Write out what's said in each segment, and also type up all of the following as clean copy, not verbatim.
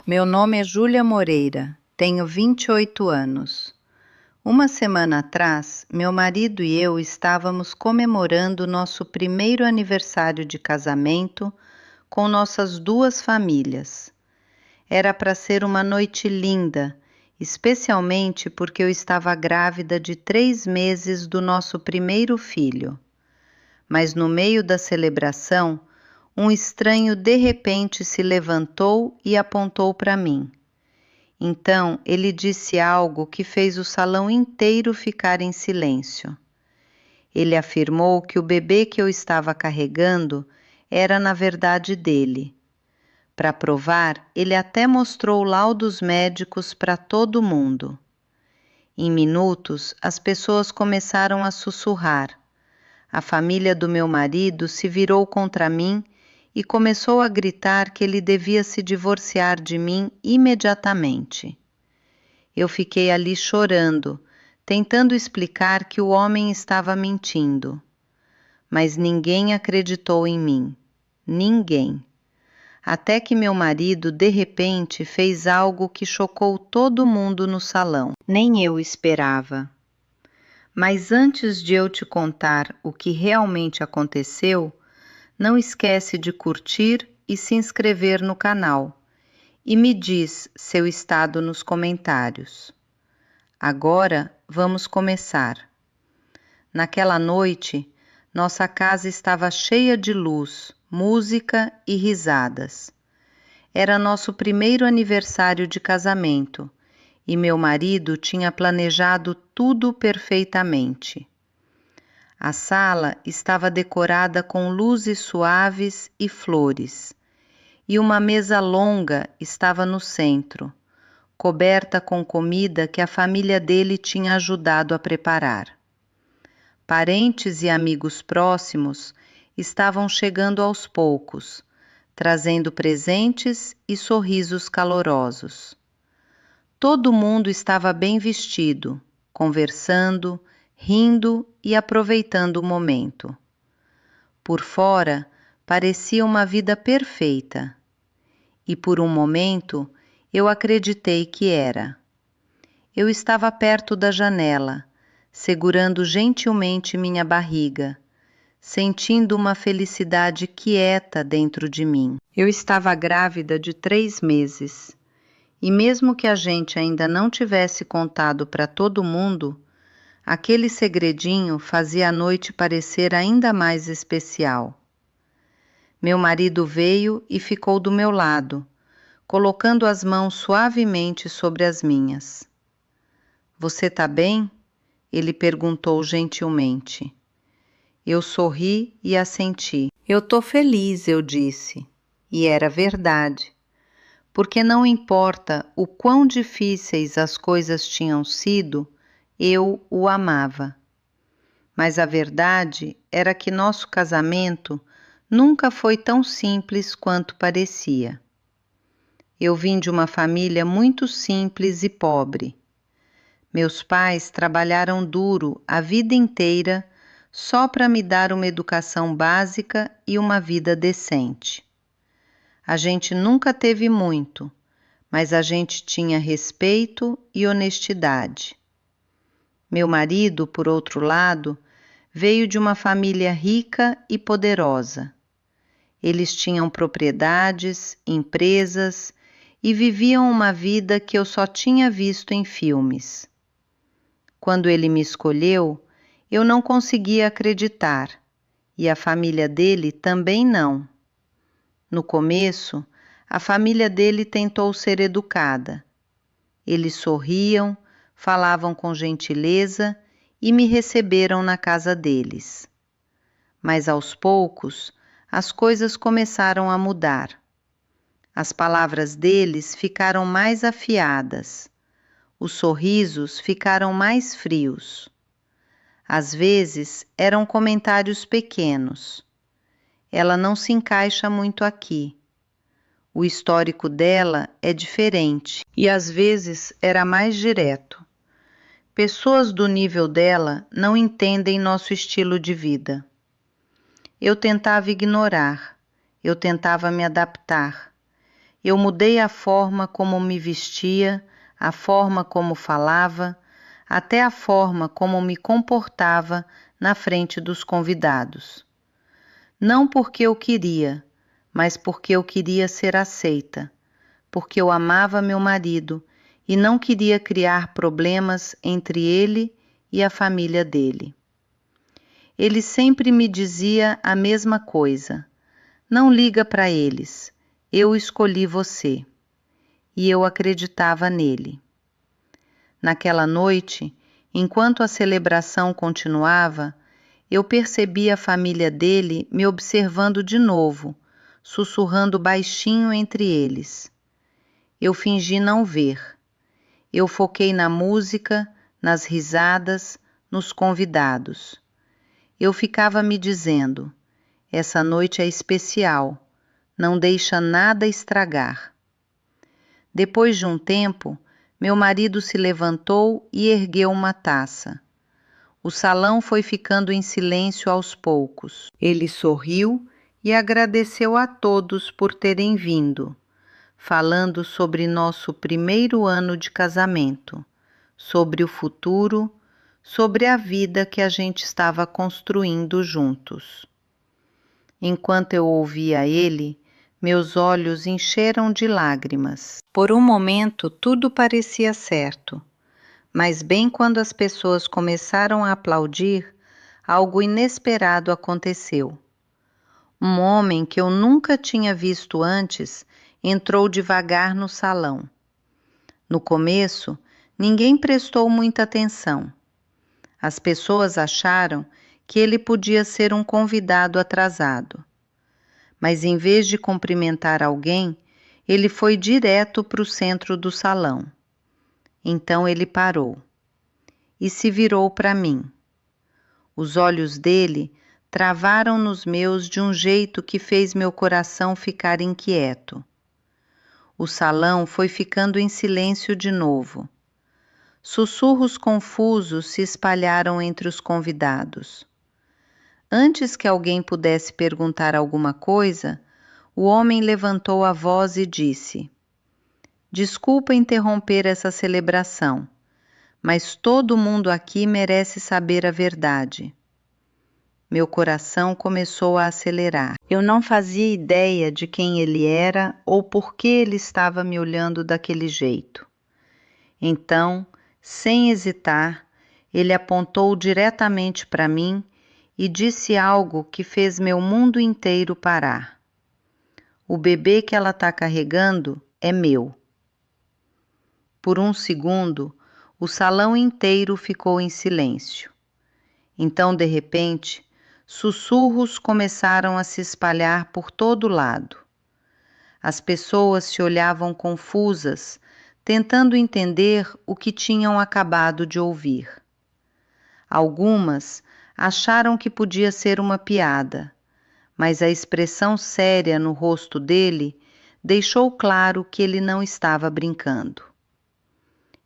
Meu nome é Júlia Moreira, tenho 28 anos. Uma semana atrás, meu marido e eu estávamos comemorando nosso primeiro aniversário de casamento com nossas duas famílias. Era para ser uma noite linda, especialmente porque eu estava grávida de 3 meses do nosso primeiro filho. Mas no meio da celebração, um estranho de repente se levantou e apontou para mim. Então ele disse algo que fez o salão inteiro ficar em silêncio. Ele afirmou que o bebê que eu estava carregando era na verdade dele. Para provar, ele até mostrou laudos médicos para todo mundo. Em minutos, as pessoas começaram a sussurrar. A família do meu marido se virou contra mim e começou a gritar que ele devia se divorciar de mim imediatamente. Eu fiquei ali chorando, tentando explicar que o homem estava mentindo. Mas ninguém acreditou em mim. Ninguém. Até que meu marido, de repente, fez algo que chocou todo mundo no salão. Nem eu esperava. Mas antes de eu te contar o que realmente aconteceu, não esquece de curtir e se inscrever no canal. E me diz seu estado nos comentários. Agora vamos começar. Naquela noite, nossa casa estava cheia de luz, música e risadas. Era nosso primeiro aniversário de casamento e meu marido tinha planejado tudo perfeitamente. A sala estava decorada com luzes suaves e flores, e uma mesa longa estava no centro, coberta com comida que a família dele tinha ajudado a preparar. Parentes e amigos próximos estavam chegando aos poucos, trazendo presentes e sorrisos calorosos. Todo mundo estava bem vestido, conversando, rindo e aproveitando o momento. Por fora, parecia uma vida perfeita. E por um momento, eu acreditei que era. Eu estava perto da janela, segurando gentilmente minha barriga, sentindo uma felicidade quieta dentro de mim. Eu estava grávida de 3 meses. E mesmo que a gente ainda não tivesse contado para todo mundo, aquele segredinho fazia a noite parecer ainda mais especial. Meu marido veio e ficou do meu lado, colocando as mãos suavemente sobre as minhas. Você tá bem? Ele perguntou gentilmente. Eu sorri e assenti. Eu tô feliz, eu disse. E era verdade. Porque não importa o quão difíceis as coisas tinham sido, eu o amava. Mas a verdade era que nosso casamento nunca foi tão simples quanto parecia. Eu vim de uma família muito simples e pobre. Meus pais trabalharam duro a vida inteira só para me dar uma educação básica e uma vida decente. A gente nunca teve muito, mas a gente tinha respeito e honestidade. Meu marido, por outro lado, veio de uma família rica e poderosa. Eles tinham propriedades, empresas e viviam uma vida que eu só tinha visto em filmes. Quando ele me escolheu, eu não conseguia acreditar, e a família dele também não. No começo, a família dele tentou ser educada. Eles sorriam, falavam com gentileza e me receberam na casa deles. Mas aos poucos, as coisas começaram a mudar. As palavras deles ficaram mais afiadas. Os sorrisos ficaram mais frios. Às vezes, eram comentários pequenos. Ela não se encaixa muito aqui. O histórico dela é diferente e às vezes era mais direto. Pessoas do nível dela não entendem nosso estilo de vida. Eu tentava ignorar, eu tentava me adaptar. Eu mudei a forma como me vestia, a forma como falava, até a forma como me comportava na frente dos convidados. Não porque eu queria, mas porque eu queria ser aceita, porque eu amava meu marido e não queria criar problemas entre ele e a família dele. Ele sempre me dizia a mesma coisa: não liga para eles, eu escolhi você. E eu acreditava nele. Naquela noite, enquanto a celebração continuava, eu percebi a família dele me observando de novo, sussurrando baixinho entre eles. Eu fingi não ver. Eu foquei na música, nas risadas, nos convidados. Eu ficava me dizendo: essa noite é especial, não deixa nada estragar. Depois de um tempo, meu marido se levantou e ergueu uma taça. O salão foi ficando em silêncio aos poucos. Ele sorriu e agradeceu a todos por terem vindo, falando sobre nosso primeiro ano de casamento, sobre o futuro, sobre a vida que a gente estava construindo juntos. Enquanto eu ouvia ele, meus olhos encheram de lágrimas. Por um momento tudo parecia certo, mas bem quando as pessoas começaram a aplaudir, algo inesperado aconteceu. Um homem que eu nunca tinha visto antes entrou devagar no salão. No começo, ninguém prestou muita atenção. As pessoas acharam que ele podia ser um convidado atrasado. Mas em vez de cumprimentar alguém, ele foi direto para o centro do salão. Então ele parou e se virou para mim. Os olhos dele travaram nos meus de um jeito que fez meu coração ficar inquieto. O salão foi ficando em silêncio de novo. Sussurros confusos se espalharam entre os convidados. Antes que alguém pudesse perguntar alguma coisa, o homem levantou a voz e disse: desculpa interromper essa celebração, mas todo mundo aqui merece saber a verdade. Meu coração começou a acelerar. Eu não fazia ideia de quem ele era ou por que ele estava me olhando daquele jeito. Então, sem hesitar, ele apontou diretamente para mim e disse algo que fez meu mundo inteiro parar. O bebê que ela está carregando é meu. Por um segundo, o salão inteiro ficou em silêncio. Então, de repente, sussurros começaram a se espalhar por todo lado. As pessoas se olhavam confusas, tentando entender o que tinham acabado de ouvir. Algumas acharam que podia ser uma piada, mas a expressão séria no rosto dele deixou claro que ele não estava brincando.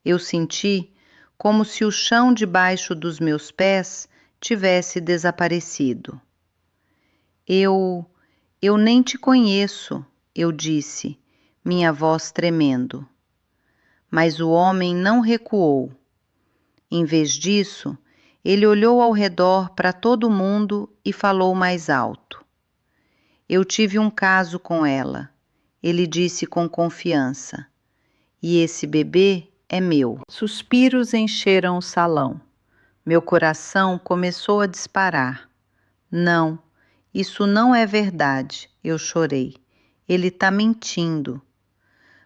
Eu senti como se o chão debaixo dos meus pés tivesse desaparecido. Eu nem te conheço, eu disse, minha voz tremendo. Mas o homem não recuou. Em vez disso, ele olhou ao redor para todo mundo e falou mais alto. Eu tive um caso com ela, ele disse com confiança, e esse bebê é meu. Suspiros encheram o salão. Meu coração começou a disparar. Não, isso não é verdade, eu chorei. Ele está mentindo.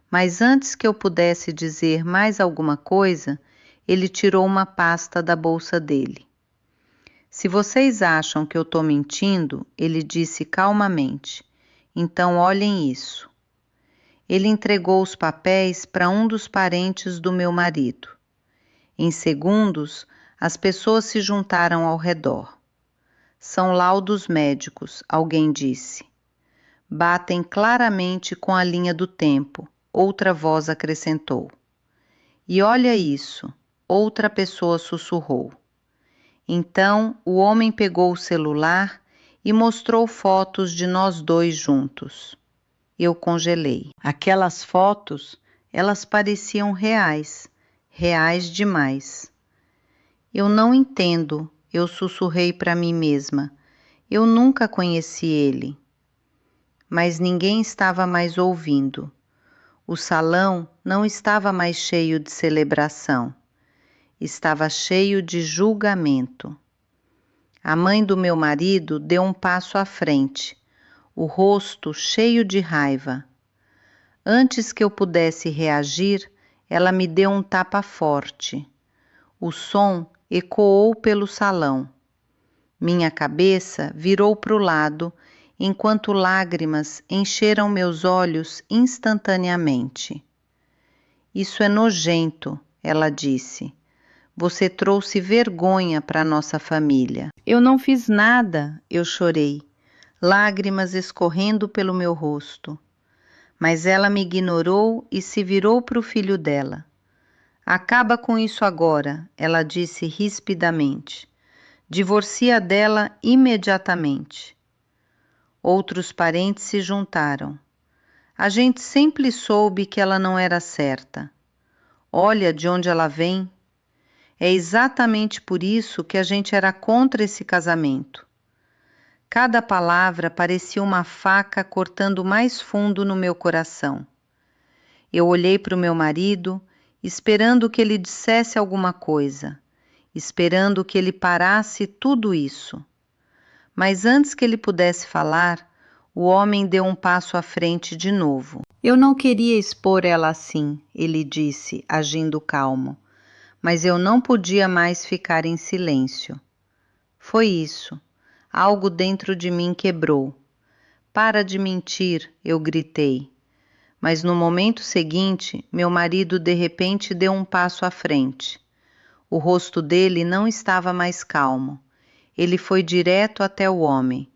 Mas antes que eu pudesse dizer mais alguma coisa, ele tirou uma pasta da bolsa dele. Se vocês acham que eu estou mentindo, ele disse calmamente, então olhem isso. Ele entregou os papéis para um dos parentes do meu marido. Em segundos, as pessoas se juntaram ao redor. São laudos médicos, alguém disse. Batem claramente com a linha do tempo, outra voz acrescentou. E olha isso, outra pessoa sussurrou. Então o homem pegou o celular e mostrou fotos de nós dois juntos. Eu congelei. Aquelas fotos, elas pareciam reais, reais demais. Eu não entendo, eu sussurrei para mim mesma. Eu nunca conheci ele. Mas ninguém estava mais ouvindo. O salão não estava mais cheio de celebração. Estava cheio de julgamento. A mãe do meu marido deu um passo à frente, o rosto cheio de raiva. Antes que eu pudesse reagir, ela me deu um tapa forte. O som ecoou pelo salão. Minha cabeça virou para o lado, enquanto lágrimas encheram meus olhos instantaneamente. Isso é nojento, ela disse. Você trouxe vergonha para nossa família. Eu não fiz nada, eu chorei, lágrimas escorrendo pelo meu rosto. Mas ela me ignorou e se virou para o filho dela. Acaba com isso agora, ela disse rispidamente. Divorcia dela imediatamente. Outros parentes se juntaram. A gente sempre soube que ela não era certa. Olha de onde ela vem. É exatamente por isso que a gente era contra esse casamento. Cada palavra parecia uma faca cortando mais fundo no meu coração. Eu olhei para o meu marido, esperando que ele dissesse alguma coisa, esperando que ele parasse tudo isso. Mas antes que ele pudesse falar, o homem deu um passo à frente de novo. Eu não queria expor ela assim, ele disse, agindo calmo. Mas eu não podia mais ficar em silêncio. Foi isso. Algo dentro de mim quebrou. Para de mentir, eu gritei. Mas no momento seguinte, meu marido de repente deu um passo à frente. O rosto dele não estava mais calmo. Ele foi direto até o homem.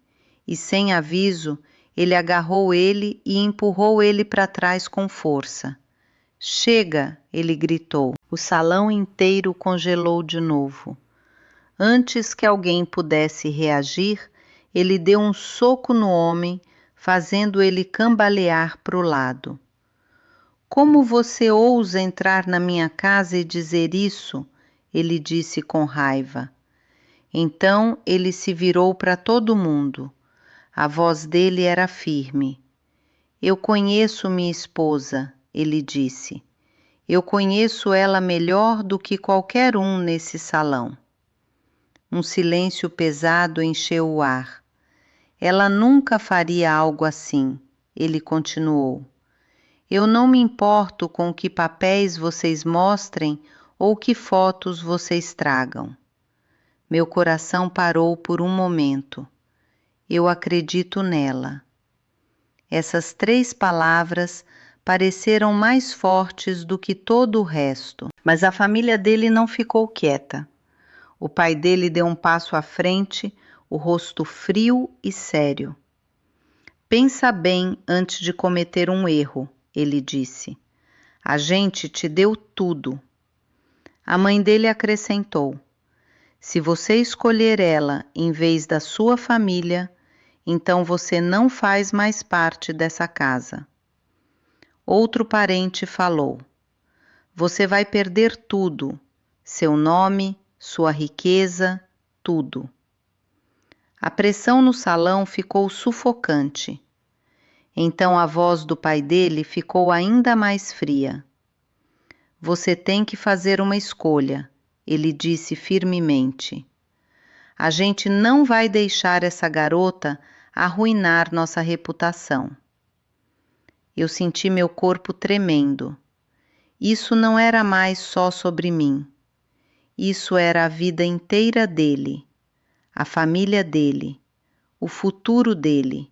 E sem aviso, ele agarrou ele e empurrou ele para trás com força. Chega, ele gritou. O salão inteiro congelou de novo. Antes que alguém pudesse reagir, ele deu um soco no homem, fazendo ele cambalear para o lado. Como você ousa entrar na minha casa e dizer isso? Ele disse com raiva. Então ele se virou para todo mundo. A voz dele era firme. Eu conheço minha esposa, ele disse. Eu conheço ela melhor do que qualquer um nesse salão. Um silêncio pesado encheu o ar. Ela nunca faria algo assim, ele continuou. Eu não me importo com que papéis vocês mostrem ou que fotos vocês tragam. Meu coração parou por um momento. Eu acredito nela. Essas 3 palavras pareceram mais fortes do que todo o resto. Mas a família dele não ficou quieta. O pai dele deu um passo à frente, o rosto frio e sério. Pensa bem antes de cometer um erro, ele disse. A gente te deu tudo. A mãe dele acrescentou. Se você escolher ela em vez da sua família, então você não faz mais parte dessa casa. Outro parente falou. Você vai perder tudo, seu nome, sua riqueza, tudo. A pressão no salão ficou sufocante. Então a voz do pai dele ficou ainda mais fria. Você tem que fazer uma escolha, ele disse firmemente. A gente não vai deixar essa garota arruinar nossa reputação. Eu senti meu corpo tremendo. Isso não era mais só sobre mim. Isso era a vida inteira dele, a família dele, o futuro dele,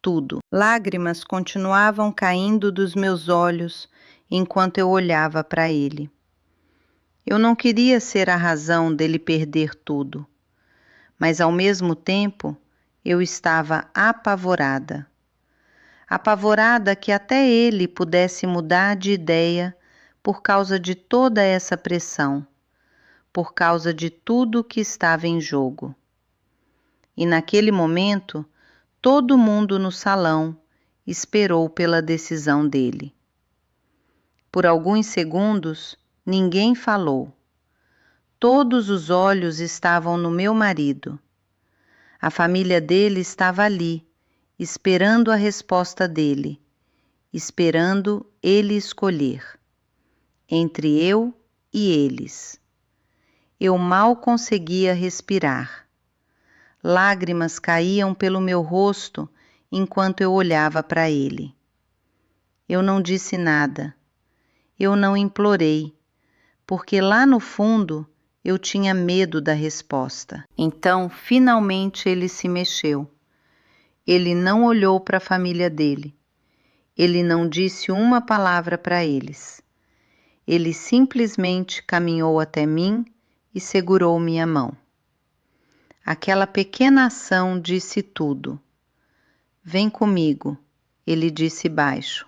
tudo. Lágrimas continuavam caindo dos meus olhos enquanto eu olhava para ele. Eu não queria ser a razão dele perder tudo, mas ao mesmo tempo eu estava apavorada. Apavorada que até ele pudesse mudar de ideia por causa de toda essa pressão, por causa de tudo que estava em jogo. E naquele momento, todo mundo no salão esperou pela decisão dele. Por alguns segundos, ninguém falou. Todos os olhos estavam no meu marido. A família dele estava ali, esperando a resposta dele, esperando ele escolher, entre eu e eles. Eu mal conseguia respirar. Lágrimas caíam pelo meu rosto enquanto eu olhava para ele. Eu não disse nada. Eu não implorei, porque lá no fundo eu tinha medo da resposta. Então, finalmente ele se mexeu. Ele não olhou para a família dele. Ele não disse uma palavra para eles. Ele simplesmente caminhou até mim e segurou minha mão. Aquela pequena ação disse tudo. Vem comigo, ele disse baixo.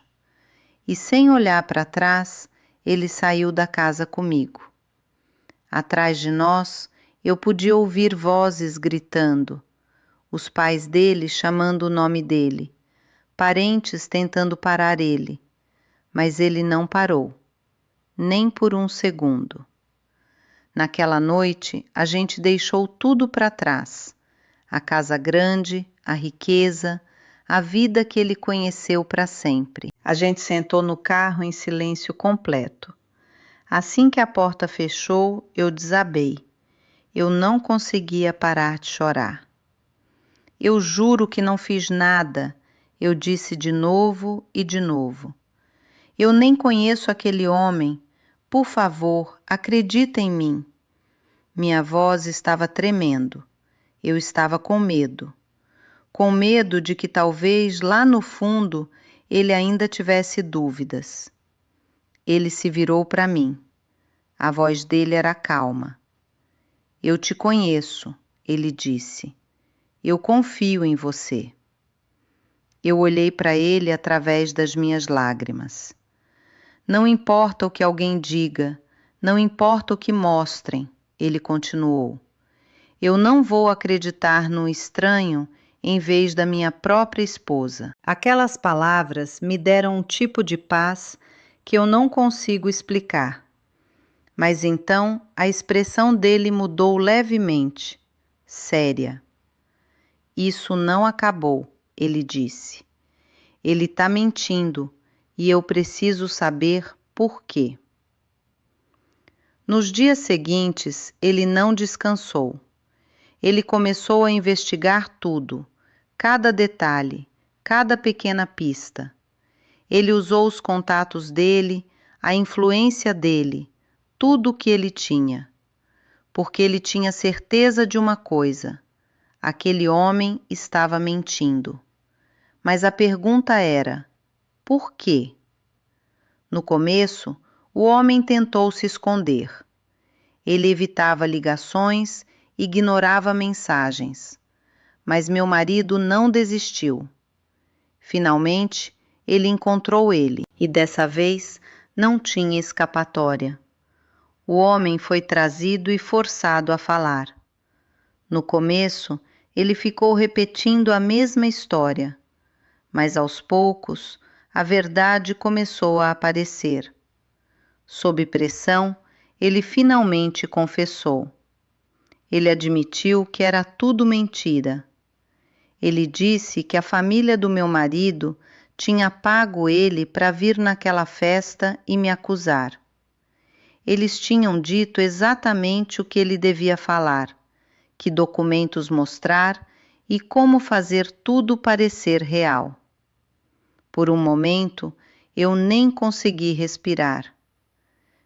E sem olhar para trás, ele saiu da casa comigo. Atrás de nós, eu podia ouvir vozes gritando, os pais dele chamando o nome dele, parentes tentando parar ele, mas ele não parou, nem por um segundo. Naquela noite, a gente deixou tudo para trás, a casa grande, a riqueza, a vida que ele conheceu para sempre. A gente sentou no carro em silêncio completo. Assim que a porta fechou, eu desabei. Eu não conseguia parar de chorar. Eu juro que não fiz nada, eu disse de novo e de novo. Eu nem conheço aquele homem. Por favor, acredita em mim. Minha voz estava tremendo. Eu estava com medo. Com medo de que talvez lá no fundo ele ainda tivesse dúvidas. Ele se virou para mim. A voz dele era calma. Eu te conheço, ele disse. Eu confio em você. Eu olhei para ele através das minhas lágrimas. Não importa o que alguém diga, não importa o que mostrem, ele continuou. Eu não vou acreditar no estranho em vez da minha própria esposa. Aquelas palavras me deram um tipo de paz que eu não consigo explicar. Mas então a expressão dele mudou levemente, séria. Isso não acabou, ele disse. Ele está mentindo e eu preciso saber por quê. Nos dias seguintes, ele não descansou. Ele começou a investigar tudo, cada detalhe, cada pequena pista. Ele usou os contatos dele, a influência dele, tudo o que ele tinha. Porque ele tinha certeza de uma coisa: aquele homem estava mentindo. Mas a pergunta era: por quê? No começo, o homem tentou se esconder. Ele evitava ligações, ignorava mensagens. Mas meu marido não desistiu. Finalmente, ele encontrou ele, e dessa vez não tinha escapatória. O homem foi trazido e forçado a falar. No começo, ele ficou repetindo a mesma história, mas aos poucos, a verdade começou a aparecer. Sob pressão, ele finalmente confessou. Ele admitiu que era tudo mentira. Ele disse que a família do meu marido tinha pago ele para vir naquela festa e me acusar. Eles tinham dito exatamente o que ele devia falar, que documentos mostrar e como fazer tudo parecer real. Por um momento, eu nem consegui respirar.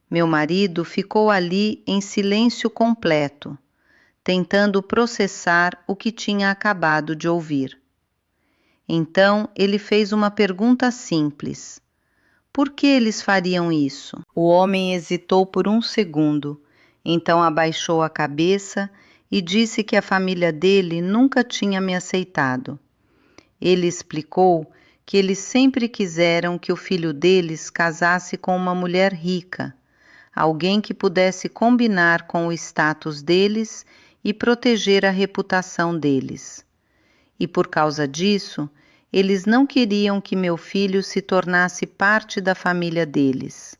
Meu marido ficou ali em silêncio completo, tentando processar o que tinha acabado de ouvir. Então, ele fez uma pergunta simples. Por que eles fariam isso? O homem hesitou por um segundo, então abaixou a cabeça e disse que a família dele nunca tinha me aceitado. Ele explicou que eles sempre quiseram que o filho deles casasse com uma mulher rica, alguém que pudesse combinar com o status deles e proteger a reputação deles. E por causa disso, Eles não queriam que meu filho se tornasse parte da família deles,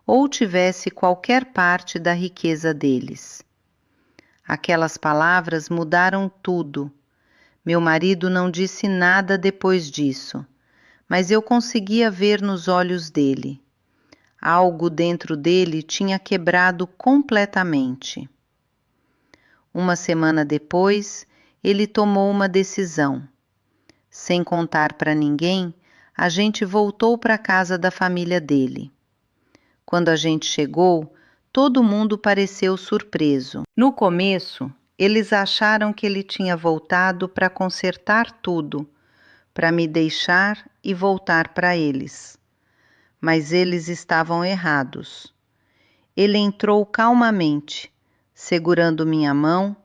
ou tivesse qualquer parte da riqueza deles. Aquelas palavras mudaram tudo. Meu marido não disse nada depois disso, mas eu conseguia ver nos olhos dele. Algo dentro dele tinha quebrado completamente. Uma semana depois, ele tomou uma decisão. Sem contar para ninguém, a gente voltou para a casa da família dele. Quando a gente chegou, todo mundo pareceu surpreso. No começo, eles acharam que ele tinha voltado para consertar tudo, para me deixar e voltar para eles. Mas eles estavam errados. Ele entrou calmamente, segurando minha mão,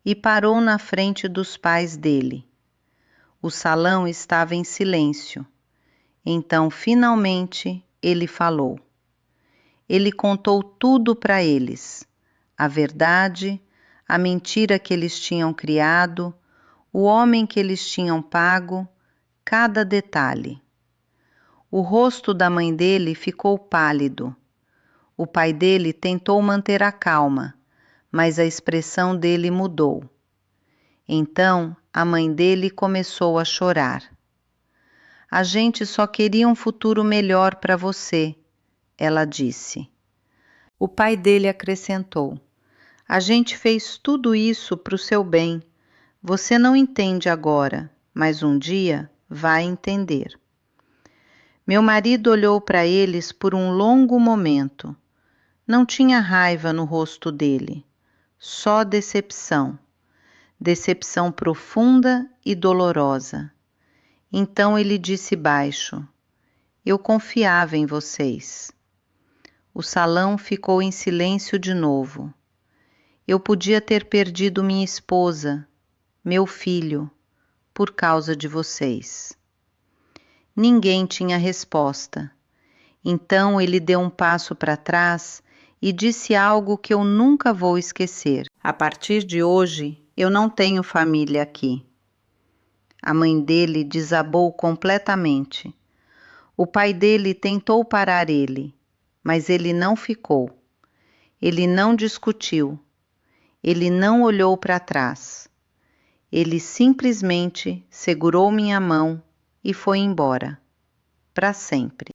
e parou na frente dos pais dele. O salão estava em silêncio. Então, finalmente, ele falou. Ele contou tudo para eles: a verdade, a mentira que eles tinham criado, o homem que eles tinham pago, cada detalhe. O rosto da mãe dele ficou pálido. O pai dele tentou manter a calma, mas a expressão dele mudou. Então, a mãe dele começou a chorar. A gente só queria um futuro melhor para você, ela disse. O pai dele acrescentou: a gente fez tudo isso para o seu bem. Você não entende agora, mas um dia vai entender. Meu marido olhou para eles por um longo momento. Não tinha raiva no rosto dele, só decepção. Decepção profunda e dolorosa. Então ele disse baixo: eu confiava em vocês. O salão ficou em silêncio de novo. Eu podia ter perdido minha esposa, meu filho, por causa de vocês. Ninguém tinha resposta. Então ele deu um passo para trás e disse algo que eu nunca vou esquecer. A partir de hoje, eu não tenho família aqui. A mãe dele desabou completamente. O pai dele tentou parar ele, mas ele não ficou. Ele não discutiu. Ele não olhou para trás. Ele simplesmente segurou minha mão e foi embora, para sempre.